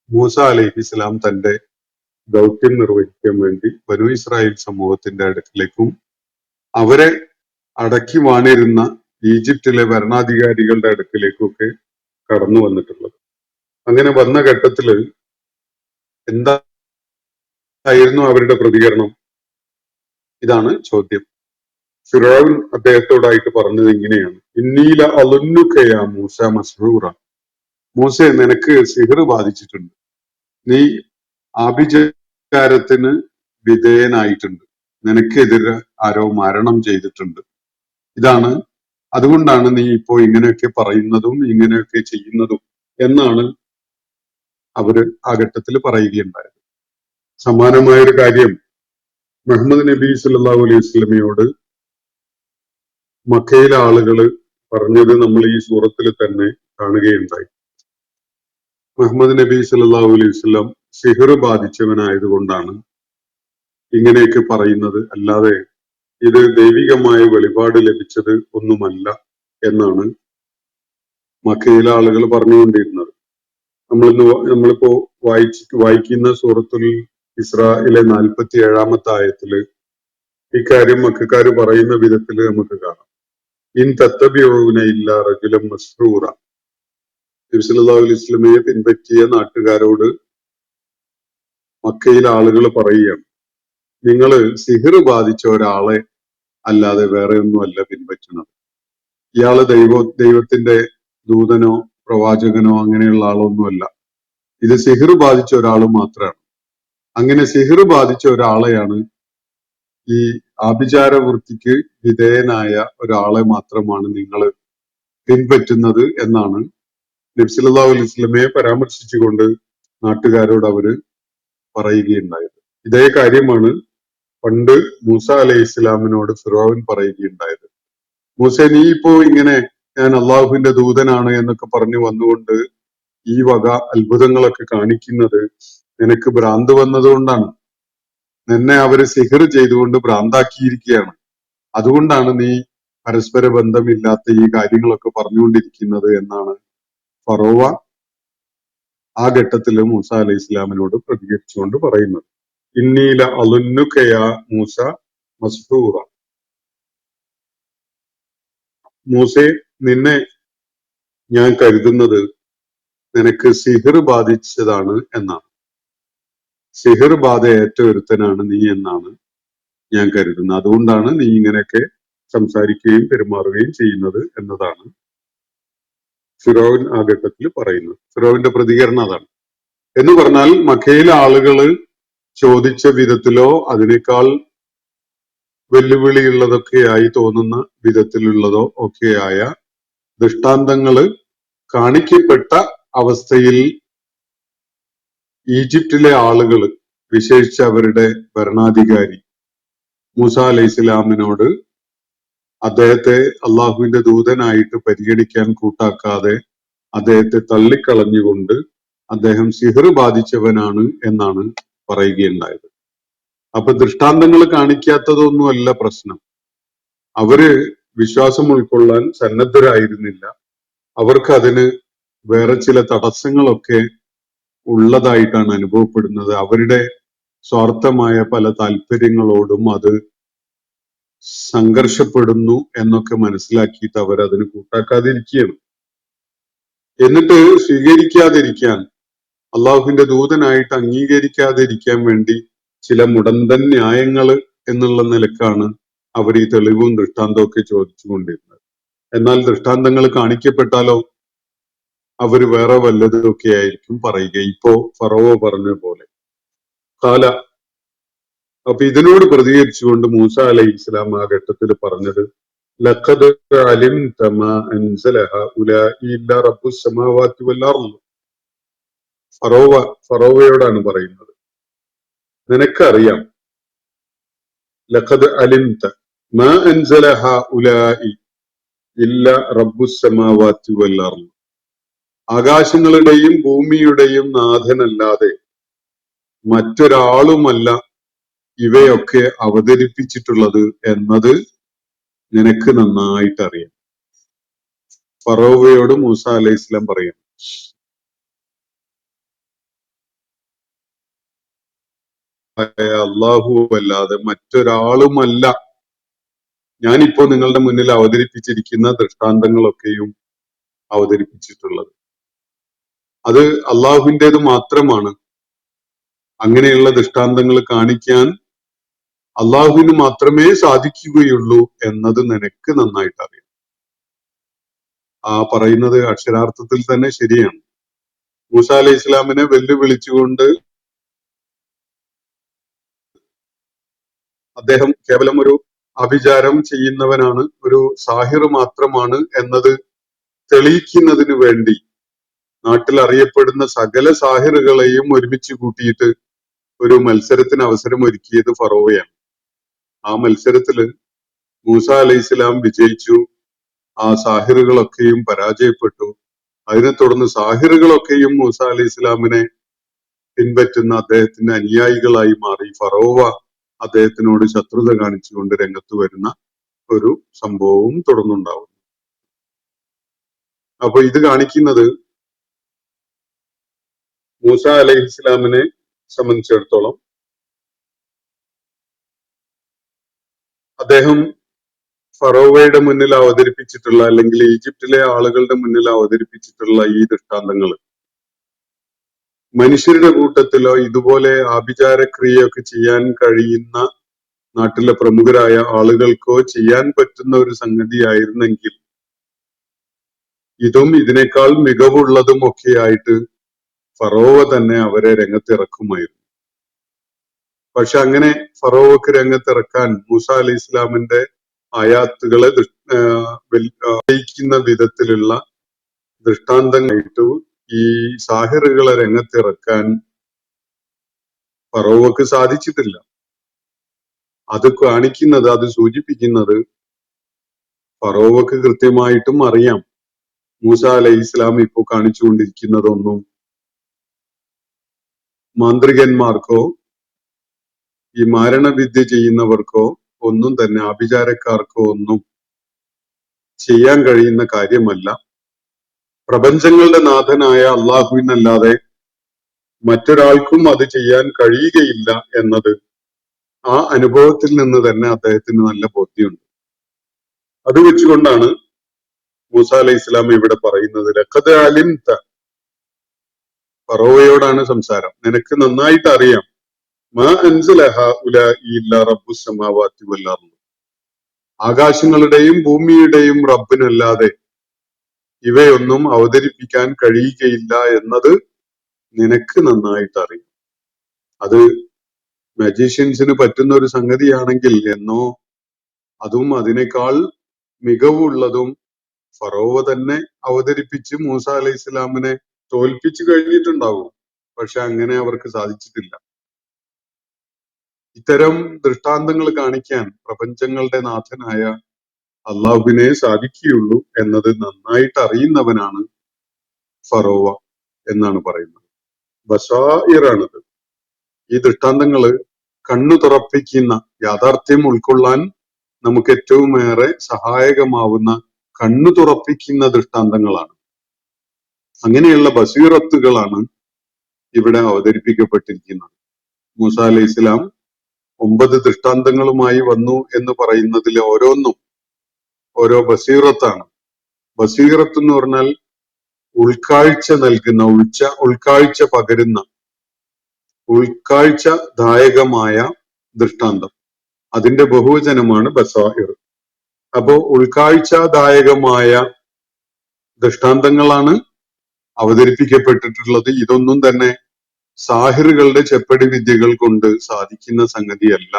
മൂസ അലൈഹി ഇസ്ലാം തന്റെ ദൗത്യം നിർവഹിക്കാൻ വേണ്ടി ബനൂ ഇസ്രായേൽ സമൂഹത്തിന്റെ അടുക്കിലേക്കും അവരെ അടക്കി വാണിരുന്ന ഈജിപ്തിലെ ഭരണാധികാരികളുടെ അടുക്കിലേക്കൊക്കെ കടന്നു വന്നിട്ടുള്ളത്. അങ്ങനെ വന്ന ഘട്ടത്തില് എന്തായിരുന്നു അവരുടെ പ്രതികരണം? ഇതാണ് ചോദ്യം. ഫിറഔൻ അദ്ദേഹത്തോടായിട്ട് പറഞ്ഞത് ഇങ്ങനെയാണ്, ഇന്നീല അളുന്നുകയാ മൂസ മസ്റൂറ. മൂസ, നിനക്ക് സിഹ്ർ ബാധിച്ചിട്ടുണ്ട്, നീ ആഭിചാരത്തിന് വിധേയനായിട്ടുണ്ട്, നിനക്കെതിരെ ആരോ മരണം ചെയ്തിട്ടുണ്ട്. അതുകൊണ്ടാണ് നീ ഇപ്പോ ഇങ്ങനെയൊക്കെ പറയുന്നതും ഇങ്ങനെയൊക്കെ ചെയ്യുന്നതും എന്നാണ് അവര് ആ ഘട്ടത്തിൽ പറയുകയുണ്ടായത്. സമാനമായൊരു കാര്യം മുഹമ്മദ് നബി സല്ലല്ലാഹു അലൈഹി വസല്ലമയോട് മക്കയിലെ ആളുകൾ പറഞ്ഞത് നമ്മൾ ഈ സൂറത്തിൽ തന്നെ കാണുകയുണ്ടായി. മുഹമ്മദ് നബി സല്ലല്ലാഹു അലൈഹി വസല്ലം സിഹ്ർ ബാധിച്ചവനായതുകൊണ്ടാണ് ഇങ്ങനെയൊക്കെ പറയുന്നത്, അല്ലാതെ ഇത് ദൈവികമായ വെളിപാട് ലഭിച്ചത് ഒന്നുമല്ല എന്നാണ് മക്കയിലെ ആളുകൾ പറഞ്ഞുകൊണ്ടിരുന്നത്. നമ്മളിപ്പോ വായിക്കുന്ന സൂറത്തുൽ ഇസ്രായിലെ 47-ാമത്തെ ആയത്തില് ഇക്കാര്യം മക്കാര് പറയുന്ന വിധത്തിൽ നമുക്ക് കാണാം. ഇൻ തത്തബിഊന ഇല്ലാ റജുലൻ മസ്റൂറ. നബി സല്ലല്ലാഹു അലൈഹി വസല്ലമയെ പിൻപറ്റിയ നാട്ടുകാരോട് മക്കയിലെ ആളുകൾ പറയുകയാണ്, നിങ്ങള് സിഹ്ർ ബാധിച്ച ഒരാളെ അല്ലാതെ വേറെ ഒന്നുമല്ല പിൻപറ്റുന്നത്. ഇയാള് ദൈവത്തിന്റെ ദൂതനോ പ്രവാചകനോ അങ്ങനെയുള്ള ആളൊന്നുമല്ല. ഇത് സിഹ്ർ ബാധിച്ച ഒരാൾ മാത്രമാണ്. അങ്ങനെ സിഹ്ർ ബാധിച്ച ഒരാളെയാണ്, ഈ ആഭിചാര വൃത്തിക്ക് വിധേയനായ ഒരാളെ മാത്രമാണ് നിങ്ങൾ പിൻപറ്റുന്നത് എന്നാണ് നബി സല്ലല്ലാഹു അലൈഹി വസല്ലമയെ പരാമർശിച്ചുകൊണ്ട് നാട്ടുകാരോട് അവര് പറയുകയുണ്ടായത്. ഇതേ കാര്യമാണ് പണ്ട് മൂസ അലൈഹി ഇസ്ലാമിനോട് ഫിറഔൻ പറയുകയുണ്ടായത്. മൂസ, നീ ഇപ്പോ ഇങ്ങനെ ഞാൻ അള്ളാഹുവിന്റെ ദൂതനാണ് എന്നൊക്കെ പറഞ്ഞു വന്നുകൊണ്ട് ഈ വക അത്ഭുതങ്ങളൊക്കെ കാണിക്കുന്നത് നിനക്ക് ഭ്രാന്ത് വന്നതുകൊണ്ടാണ്. നിന്നെ അവര് സിഹ്ർ ചെയ്തുകൊണ്ട് ഭ്രാന്താക്കിയിരിക്കുകയാണ്. അതുകൊണ്ടാണ് നീ പരസ്പര ബന്ധമില്ലാത്ത ഈ കാര്യങ്ങളൊക്കെ പറഞ്ഞുകൊണ്ടിരിക്കുന്നത് എന്നാണ് ഫറോവ ആ ഘട്ടത്തില് മൂസ അലൈഹി ഇസ്ലാമിനോട് പ്രതികരിച്ചുകൊണ്ട് പറയുന്നത്. ഇന്നീല അളുന്നുകയാ മൂസ മസ്റൂറ. മൂസെ, നിന്നെ ഞാൻ കരുതുന്നത് നിനക്ക് സിഹ്ർ ബാധിച്ചതാണ് എന്നാണ്. സിഹ്ർ ബാധ ഏറ്റ ഒരുത്തനാണ് നീ എന്നാണ് ഞാൻ കരുതുന്നത്. അതുകൊണ്ടാണ് നീ ഇങ്ങനെയൊക്കെ സംസാരിക്കുകയും പെരുമാറുകയും ചെയ്യുന്നത് എന്നതാണ് ഫിറൗൻ ആ ഘട്ടത്തിൽ പറയുന്നത്. ഫിറൗന്റെ പ്രതികരണം അതാണ്. എന്ന് പറഞ്ഞാൽ മക്കയിലെ ആളുകള് ചോദിച്ച വിധത്തിലോ അതിനേക്കാൾ വെല്ലുവിളിയുള്ളതൊക്കെയായി തോന്നുന്ന വിധത്തിലുള്ളതോ ഒക്കെയായ ദൃഷ്ടാന്തങ്ങള് കാണിക്കപ്പെട്ട അവസ്ഥയിൽ ഈജിപ്തിലെ ആളുകള്, വിശേഷിച്ച് അവരുടെ ഭരണാധികാരി മൂസ അലൈഹി ഇസ്ലാമിനോട് അദ്ദേഹത്തെ അള്ളാഹുവിന്റെ ദൂതനായിട്ട് പരിഗണിക്കാൻ കൂട്ടാക്കാതെ അദ്ദേഹത്തെ തള്ളിക്കളഞ്ഞുകൊണ്ട് അദ്ദേഹം സിഹർ ബാധിച്ചവനാണ് എന്നാണ് പറയുകയുണ്ടായത്. അപ്പൊ ദൃഷ്ടാന്തങ്ങൾ കാണിക്കാത്തതൊന്നുമല്ല പ്രശ്നം. അവര് വിശ്വാസം ഉൾക്കൊള്ളാൻ സന്നദ്ധരായിരുന്നില്ല. അവർക്ക് അതിന് വേറെ ചില തടസ്സങ്ങളൊക്കെ ഉള്ളതായിട്ടാണ് അനുഭവപ്പെടുന്നത്. അവരുടെ സ്വാർത്ഥമായ പല താല്പര്യങ്ങളോടും അത് സംഘർഷപ്പെടുന്നു എന്നൊക്കെ മനസ്സിലാക്കിയിട്ട് അവർ അതിന് കൂട്ടാക്കാതിരിക്കുകയാണ്. എന്നിട്ട് സ്വീകരിക്കാതിരിക്കാൻ, അള്ളാഹുവിന്റെ ദൂതനായിട്ട് അംഗീകരിക്കാതിരിക്കാൻ വേണ്ടി ചില മുടന്തൻ ന്യായങ്ങൾ എന്നുള്ള നിലക്കാണ് അവർ ഈ തെളിവും ദൃഷ്ടാന്തവും ഒക്കെ ചോദിച്ചുകൊണ്ടിരുന്നത്. എന്നാൽ ദൃഷ്ടാന്തങ്ങൾ കാണിക്കപ്പെട്ടാലോ അവര് വേറെ വല്ലതൊക്കെ ആയിരിക്കും പറയുക. ഇപ്പോ ഫറവോ പറഞ്ഞ പോലെ കാല. അപ്പൊ ഇതിനോട് പ്രതികരിച്ചുകൊണ്ട് മൂസ അലൈഹി ഇസ്ലാം ആ ഘട്ടത്തിൽ പറഞ്ഞത് ലഖദ് അലിംത മാ അൻസല ഹഉലാഇ ഇല്ലാ റബ്ബുസ് സമാവാതി വൽ അർദ്. ഫറോവയോടാണ് പറയുന്നത്, നിനക്കറിയാം, ലഖദ് അലിംത മാ അൻസല ഹഉലാഇ ഇല്ലാ റബ്ബുസ് സമാവാതി വൽ അർദ്. ആകാശങ്ങളുടെയും ഭൂമിയുടെയും നാഥനല്ലാതെ മറ്റൊരാളുമല്ല ഇവയൊക്കെ അവതരിപ്പിച്ചിട്ടുള്ളത് എന്നത് നിനക്ക് നന്നായിട്ട് അറിയാം. ഫറോവയോട് മൂസ അലൈഹി ഇസ്ലാം പറയാം, അള്ളാഹു അല്ലാതെ മറ്റൊരാളുമല്ല ഞാനിപ്പോ നിങ്ങളുടെ മുന്നിൽ അവതരിപ്പിച്ചിരിക്കുന്ന ദൃഷ്ടാന്തങ്ങളൊക്കെയും അവതരിപ്പിച്ചിട്ടുള്ളത്. അത് അള്ളാഹുവിൻ്റെത് മാത്രമാണ്. അങ്ങനെയുള്ള ദൃഷ്ടാന്തങ്ങൾ കാണിക്കാൻ അള്ളാഹുവിന് മാത്രമേ സാധിക്കുകയുള്ളൂ എന്നത് നിനക്ക് നന്നായിട്ട് അറിയാം. ആ പറയുന്നത് അക്ഷരാർത്ഥത്തിൽ തന്നെ ശരിയാണ്. മൂസ അലൈഹി ഇസ്ലാമിനെ വെല്ലുവിളിച്ചുകൊണ്ട് അദ്ദേഹം കേവലം ഒരു അഭിചാരം ചെയ്യുന്നവനാണ്, ഒരു സാഹിർ മാത്രമാണ് എന്നത് തെളിയിക്കുന്നതിന് വേണ്ടി നാട്ടിൽ അറിയപ്പെടുന്ന സകല സാഹിറുകളെയും ഒരുമിച്ച് കൂട്ടിയിട്ട് ഒരു മത്സരത്തിന് അവസരം ഒരുക്കിയത് ഫറോവയാണ്. ആ മത്സരത്തില് മൂസ അലൈഹി ഇസ്ലാം വിജയിച്ചു. ആ സാഹിറുകളൊക്കെയും പരാജയപ്പെട്ടു. അതിനെ തുടർന്ന് സാഹിറുകളൊക്കെയും മൂസ അലൈഹി ഇസ്ലാമിനെ പിൻപറ്റുന്ന അദ്ദേഹത്തിന്റെ അനുയായികളായി മാറി. ഫറോവ അദ്ദേഹത്തിനോട് ശത്രുത കാണിച്ചുകൊണ്ട് രംഗത്ത് വരുന്ന ഒരു സംഭവവും തുടർന്നുണ്ടാവുന്നു. അപ്പൊ ഇത് കാണിക്കുന്നത് മൂസ അലൈഹി ഇസ്ലാമിനെ സംബന്ധിച്ചിടത്തോളം അദ്ദേഹം ഫറോവയുടെ മുന്നിൽ അവതരിപ്പിച്ചിട്ടുള്ള, അല്ലെങ്കിൽ ഈജിപ്തിലെ ആളുകളുടെ മുന്നിൽ അവതരിപ്പിച്ചിട്ടുള്ള ഈ ദൃഷ്ടാന്തങ്ങൾ മനുഷ്യരുടെ കൂട്ടത്തിലോ ഇതുപോലെ ആഭിചാരക്രിയയൊക്കെ ചെയ്യാൻ കഴിയുന്ന നാട്ടിലെ പ്രമുഖരായ ആളുകൾക്കോ ചെയ്യാൻ പറ്റുന്ന ഒരു സംഗതിയായിരുന്നെങ്കിൽ ഇതും ഇതിനേക്കാൾ മികവുള്ളതും ഒക്കെ ആയിട്ട് ഫറോവ തന്നെ അവരെ രംഗത്തിറക്കുമായിരുന്നു. പക്ഷെ അങ്ങനെ ഫറോവക്ക് രംഗത്തിറക്കാൻ മൂസ അലൈഹി ഇസ്ലാമിന്റെ ആയാത്തുകളെ വിജയിക്കുന്ന വിധത്തിലുള്ള ദൃഷ്ടാന്തങ്ങളായിട്ട് ഈ സാഹിറുകളെ രംഗത്തിറക്കാൻ ഫറോവക്ക് സാധിച്ചിട്ടില്ല. അത് കാണിക്കുന്നത്, അത് സൂചിപ്പിക്കുന്നത് ഫറോവക്ക് കൃത്യമായിട്ടും അറിയാം മൂസ അലൈഹി ഇസ്ലാം ഇപ്പോൾ കാണിച്ചുകൊണ്ടിരിക്കുന്നതൊന്നും മാന്ത്രികന്മാർക്കോ ഈ മാരണവിദ്യ ചെയ്യുന്നവർക്കോ ഒന്നും തന്നെ, ആഭിചാരക്കാർക്കോ ഒന്നും ചെയ്യാൻ കഴിയുന്ന കാര്യമല്ല. പ്രപഞ്ചങ്ങളുടെ നാഥനായ അള്ളാഹുവിനല്ലാതെ മറ്റൊരാൾക്കും അത് ചെയ്യാൻ കഴിയുകയില്ല എന്നത് ആ അനുഭവത്തിൽ നിന്ന് തന്നെ അദ്ദേഹത്തിന് നല്ല ബോധ്യമുണ്ട്. അത് വെച്ചുകൊണ്ടാണ് മൂസ അലൈഹി ഇസ്ലാം ഇവിടെ പറയുന്നത് ലഖദ് അലിംത. ഫറോവയോടാണ് സംസാരം, നിനക്ക് നന്നായിട്ട് അറിയാം, മാ അൻസല ഹഉലാഇ ഇല്ലാ റബ്ബുസ് സമാവാതി വൽ അർദ്. ആകാശങ്ങളുടെയും ഭൂമിയുടെയും റബ്ബിനല്ലാതെ ഇവയൊന്നും അവതരിപ്പിക്കാൻ കഴിയുകയില്ല എന്നത് നിനക്ക് നന്നായിട്ട് അറിയും. അത് മജീഷ്യൻസിന് പറ്റുന്ന ഒരു സംഗതിയാണെങ്കിൽ എന്നോ അതും അതിനേക്കാൾ മികവുള്ളതും ഫറോവ തന്നെ അവതരിപ്പിച്ച് മൂസ അലൈഹി ഇസ്ലാമിനെ തോൽപ്പിച്ചു കഴിഞ്ഞിട്ടുണ്ടാവും. പക്ഷെ അങ്ങനെ അവർക്ക് സാധിച്ചിട്ടില്ല. ഇത്തരം ദൃഷ്ടാന്തങ്ങൾ കാണിക്കാൻ പ്രപഞ്ചങ്ങളുടെ നാഥനായ അള്ളാഹുവിനെ സാധിക്കുകയുള്ളൂ എന്നത് നന്നായിട്ട് അറിയുന്നവനാണ് ഫറോവ എന്നാണ് പറയുന്നത്. ബസായിറാണിത്. ഈ ദൃഷ്ടാന്തങ്ങള് കണ്ണു തുറപ്പിക്കുന്ന, യാഥാർത്ഥ്യം ഉൾക്കൊള്ളാൻ നമുക്ക് ഏറ്റവും ഏറെ സഹായകമാവുന്ന, കണ്ണു തുറപ്പിക്കുന്ന ദൃഷ്ടാന്തങ്ങളാണ്. അങ്ങനെയുള്ള ബസീറത്തുകളാണ് ഇവിടെ അവതരിപ്പിക്കപ്പെട്ടിരിക്കുന്നത്. മൂസ അലൈഹി ഇസ്ലാം 9 ദൃഷ്ടാന്തങ്ങളുമായി വന്നു എന്ന് പറയുന്നതിൽ ഓരോന്നും ഓരോ ബസീറത്താണ്. ബസീറത്ത് എന്ന് പറഞ്ഞാൽ ഉൾക്കാഴ്ച നൽകുന്ന, ഉൾക്കാഴ്ച പകരുന്ന, ഉൾക്കാഴ്ചദായകമായ ദൃഷ്ടാന്തം. അതിന്റെ ബഹുവചനമാണ് ബസായിർ. അപ്പോ ഉൾക്കാഴ്ചദായകമായ ദൃഷ്ടാന്തങ്ങളാണ് അവതരിപ്പിക്കപ്പെട്ടിട്ടുള്ളത്. ഇതൊന്നും തന്നെ സാഹിറുകളുടെ ചെപ്പടി വിദ്യകൾ കൊണ്ട് സാധിക്കുന്ന സംഗതിയല്ല.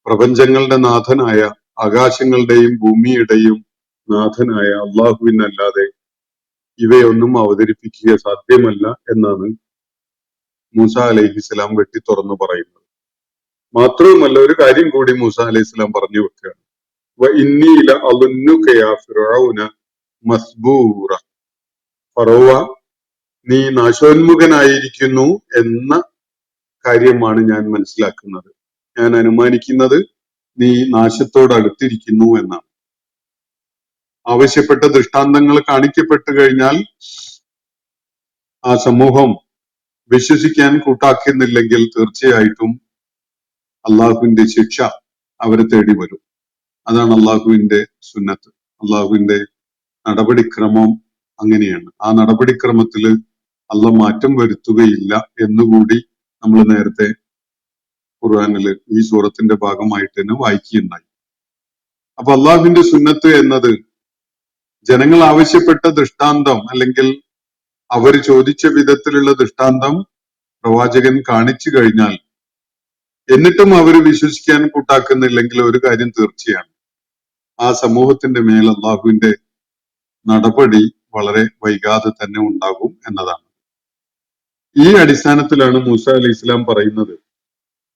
പ്രപഞ്ചങ്ങളുടെ നാഥനായ, ആകാശങ്ങളുടെയും ഭൂമിയുടെയും നാഥനായ അള്ളാഹുവിനല്ലാതെ ഇവയൊന്നും അവതരിപ്പിക്കുക സാധ്യമല്ല എന്നാണ് മൂസ അലൈഹിസ്സലാം വെട്ടി തുറന്നു പറയുന്നത്. മാത്രവുമല്ല, ഒരു കാര്യം കൂടി മൂസ അലൈഹിസ്സലാം പറഞ്ഞു വെക്കുകയാണ്. വഇന്നീ ലഅളുന്നുക യാ ഫിർഔന മസ്ബൂറ. ഫറോവ, നീ നാശോന്മുഖനായിരിക്കുന്നു എന്ന കാര്യമാണ് ഞാൻ മനസ്സിലാക്കുന്നത്. ഞാൻ അനുമാനിക്കുന്നത് നീ നാശത്തോട് അടുത്തിരിക്കുന്നു എന്നാണ്. ആവശ്യപ്പെട്ട ദൃഷ്ടാന്തങ്ങൾ കാണിക്കപ്പെട്ടു കഴിഞ്ഞാൽ ആ സമൂഹം വിശ്വസിക്കാൻ കൂട്ടാക്കുന്നില്ലെങ്കിൽ തീർച്ചയായിട്ടും അള്ളാഹുവിന്റെ ശിക്ഷ അവരെ തേടി വരും. അതാണ് അള്ളാഹുവിന്റെ സുന്നത്ത്. അള്ളാഹുവിന്റെ നടപടിക്രമം അങ്ങനെയാണ്. ആ നടപടിക്രമത്തിൽ അള്ളാഹ് മാറ്റം വരുത്തുകയില്ല എന്നുകൂടി നമ്മൾ നേരത്തെ ഖുർആനില് ഈ സൂറത്തിന്റെ ഭാഗമായിട്ട് തന്നെ വായിക്കുകയുണ്ടായി. അപ്പൊ അള്ളാഹുവിന്റെ സുന്നത്ത് എന്നത് ജനങ്ങൾ ആവശ്യപ്പെട്ട ദൃഷ്ടാന്തം, അല്ലെങ്കിൽ അവർ ചോദിച്ച വിധത്തിലുള്ള ദൃഷ്ടാന്തം പ്രവാചകൻ കാണിച്ചു കഴിഞ്ഞാൽ എന്നിട്ടും അവർ വിശ്വസിക്കാൻ കൂട്ടാക്കുന്നില്ലെങ്കിൽ ഒരു കാര്യം തീർച്ചയാണ്, ആ സമൂഹത്തിന്റെ മേൽ അള്ളാഹുവിന്റെ നടപടി വളരെ വൈകാതെ തന്നെ ഉണ്ടാകും എന്നതാണ്. ഈ അടിസ്ഥാനത്തിലാണ് മൂസ അലൈഹി ഇസ്ലാം പറയുന്നത്,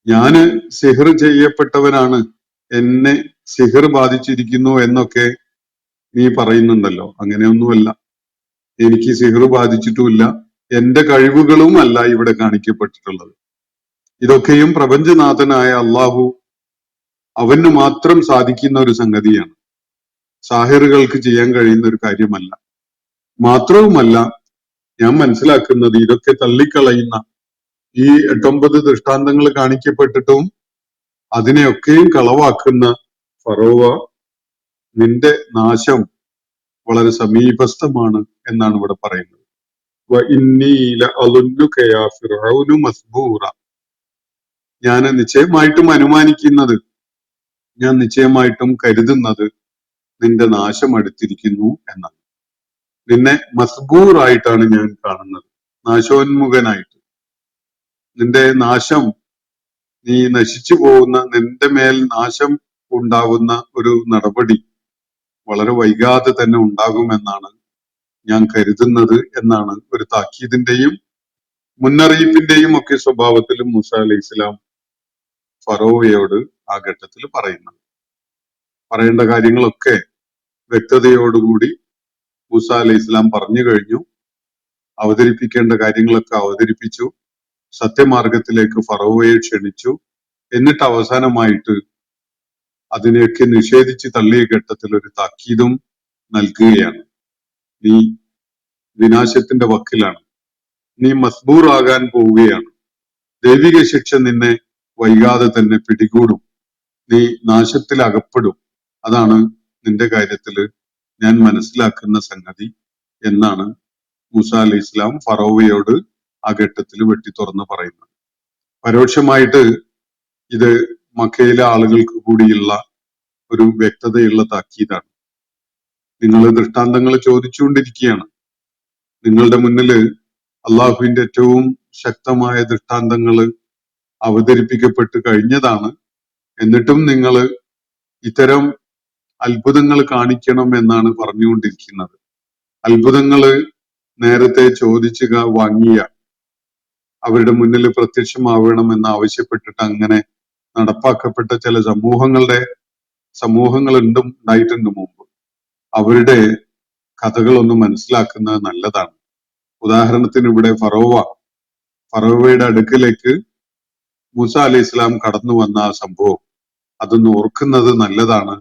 ഞാന് സിഹർ ചെയ്യപ്പെട്ടവനാണ്, എന്നെ സിഹർ ബാധിച്ചിരിക്കുന്നു എന്നൊക്കെ നീ പറയുന്നുണ്ടല്ലോ. അങ്ങനെയൊന്നുമല്ല. എനിക്ക് സിഹർ ബാധിച്ചിട്ടുമില്ല, എന്റെ കഴിവുകളും അല്ല ഇവിടെ കാണിക്കപ്പെട്ടിട്ടുള്ളത്. ഇതൊക്കെയും പ്രപഞ്ചനാഥനായ അള്ളാഹു, അവന് മാത്രം സാധിക്കുന്ന ഒരു സംഗതിയാണ്. സാഹിറുകൾക്ക് ചെയ്യാൻ കഴിയുന്ന ഒരു കാര്യമല്ല. മാത്രവുമല്ല, ഞാൻ മനസ്സിലാക്കുന്നത് ഇതൊക്കെ തള്ളിക്കളയുന്ന, ഈ 8-9 ദൃഷ്ടാന്തങ്ങൾ കാണിക്കപ്പെട്ടിട്ടും അതിനെയൊക്കെയും കളവാക്കുന്ന ഫറോവ, നിന്റെ നാശം വളരെ സമീപസ്ഥമാണ് എന്നാണ് ഇവിടെ പറയുന്നത്. ഞാൻ നിശ്ചയമായിട്ടും അനുമാനിക്കുന്നത്, ഞാൻ നിശ്ചയമായിട്ടും കരുതുന്നത് നിന്റെ നാശം അടുത്തിരിക്കുന്നു എന്നാണ്. നിന്നെ മസ്ബൂർ ആയിട്ടാണ് ഞാൻ കാണുന്നത്, നാശോന്മുഖനായിട്ട്. നിന്റെ നാശം, നീ നശിച്ചു പോകുന്ന, നിന്റെ മേൽ നാശം ഉണ്ടാകുന്ന ഒരു നടപടി വളരെ വൈകാതെ തന്നെ ഉണ്ടാകുമെന്നാണ് ഞാൻ കരുതുന്നത് എന്നാണ് ഒരു താക്കീതിന്റെയും മുന്നറിയിപ്പിന്റെയും ഒക്കെ സ്വഭാവത്തിൽ മൂസ അലൈഹി ഇസ്ലാം ഫറോവയോട് ആ ഘട്ടത്തിൽ പറയുന്നത്. പറയേണ്ട കാര്യങ്ങളൊക്കെ വ്യക്തതയോടുകൂടി മൂസ അലൈഹി ഇസ്ലാം പറഞ്ഞു കഴിഞ്ഞു. അവതരിപ്പിക്കേണ്ട കാര്യങ്ങളൊക്കെ അവതരിപ്പിച്ചു. സത്യമാർഗത്തിലേക്ക് ഫറോവയെ ക്ഷണിച്ചു. എന്നിട്ട് അവസാനമായിട്ട് അതിനെയൊക്കെ നിഷേധിച്ച് തള്ളിയ ഘട്ടത്തിൽ ഒരു താക്കീതും നൽകുകയാണ്. നീ വിനാശത്തിന്റെ വക്കിലാണ്, നീ മസ്ബൂർ ആകാൻ പോവുകയാണ്, ദൈവിക ശിക്ഷ നിന്നെ വൈകാതെ തന്നെ പിടികൂടും, നീ നാശത്തിൽ അകപ്പെടും. അതാണ് നിന്റെ കാര്യത്തിൽ ഞാൻ മനസ്സിലാക്കുന്ന സംഗതി എന്നാണ് മൂസ അലൈഹി ഇസ്ലാം ഫറോവയോട് ആ ഘട്ടത്തിൽ വെട്ടി തുറന്ന് പറയുന്നത്. പരോക്ഷമായിട്ട് ഇത് മക്കയിലെ ആളുകൾക്ക് കൂടിയുള്ള ഒരു വ്യക്തതയുള്ള താക്കീതാണ്. നിങ്ങൾ ദൃഷ്ടാന്തങ്ങൾ ചോദിച്ചുകൊണ്ടിരിക്കുകയാണ്. നിങ്ങളുടെ മുന്നിൽ അള്ളാഹുവിന്റെ ഏറ്റവും ശക്തമായ ദൃഷ്ടാന്തങ്ങൾ അവതരിപ്പിക്കപ്പെട്ട് കഴിഞ്ഞതാണ്. എന്നിട്ടും നിങ്ങൾ ഇത്തരം അത്ഭുതങ്ങൾ കാണിക്കണം എന്നാണ് പറഞ്ഞുകൊണ്ടിരിക്കുന്നത്. അത്ഭുതങ്ങള് നേരത്തെ ചോദിച്ചു വാങ്ങിയ അവരുടെ മുന്നിൽ പ്രത്യക്ഷമാവണം എന്ന് ആവശ്യപ്പെട്ടിട്ട് അങ്ങനെ നടപ്പാക്കപ്പെട്ട ചില സമൂഹങ്ങൾ ഉണ്ടായിട്ടുണ്ട് മുമ്പ്. അവരുടെ കഥകളൊന്ന് മനസ്സിലാക്കുന്നത് നല്ലതാണ്. ഉദാഹരണത്തിന് ഇവിടെ ഫറോവയുടെ അടുക്കിലേക്ക് മൂസ അലൈഹി ഇസ്ലാം കടന്നു വന്ന ആ സംഭവം അതൊന്ന് ഓർക്കുന്നത് നല്ലതാണ്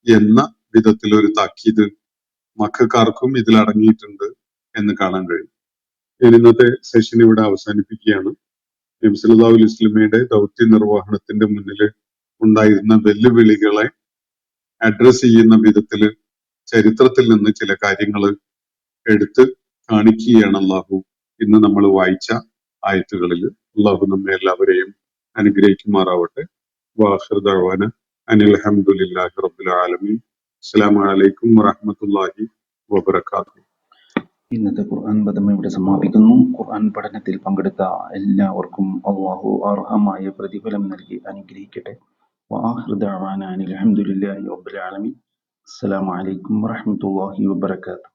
എന്ന വിധത്തിൽ ഒരു താക്കീത് മക്കാർക്കും ഇതിൽ അടങ്ങിയിട്ടുണ്ട് എന്ന് കാണാൻ കഴിയും. ഞാൻ ഇന്നത്തെ സെഷൻ ഇവിടെ അവസാനിപ്പിക്കുകയാണ്. നബി സല്ലല്ലാഹു അലൈഹി വസല്ലമയുടെ ദൗത്യ നിർവഹണത്തിന്റെ മുന്നിൽ ഉണ്ടായിരുന്ന വെല്ലുവിളികളെ അഡ്രസ് ചെയ്യുന്ന വിധത്തിൽ ചരിത്രത്തിൽ നിന്ന് ചില കാര്യങ്ങൾ എടുത്ത് കാണിക്കുകയാണ് അള്ളാഹു ഇന്ന് നമ്മൾ വായിച്ച ആയത്തുകളിൽ. അള്ളാഹു നമ്മെ എല്ലാവരെയും അനുഗ്രഹിക്കുമാറാവട്ടെ. വാഖിർ ദഅവാന അനിൽ ഹംദുലില്ലാഹി റബ്ബിൽ ആലമീൻ. അസ്സലാമു അലൈക്കും വറഹ്മത്തുള്ളാഹി വബറകാതുഹു. ഇന്നത്തെ ഖുർആൻ പദം ഇവിടെ സമാപിക്കുന്നു. ഖുർആൻ പഠനത്തിൽ പങ്കെടുത്ത എല്ലാവർക്കും അല്ലാഹു അർഹമായ പ്രതിഫലം നൽകി അനുഗ്രഹിക്കട്ടെ. വആഖിറു ദഅവാനാ അനിൽ ഹംദുലില്ലാഹി റബ്ബിൽ ആലമീൻ. അസ്സലാമു അലൈക്കും വറഹ്മത്തുള്ളാഹി വബറകാതുഹു.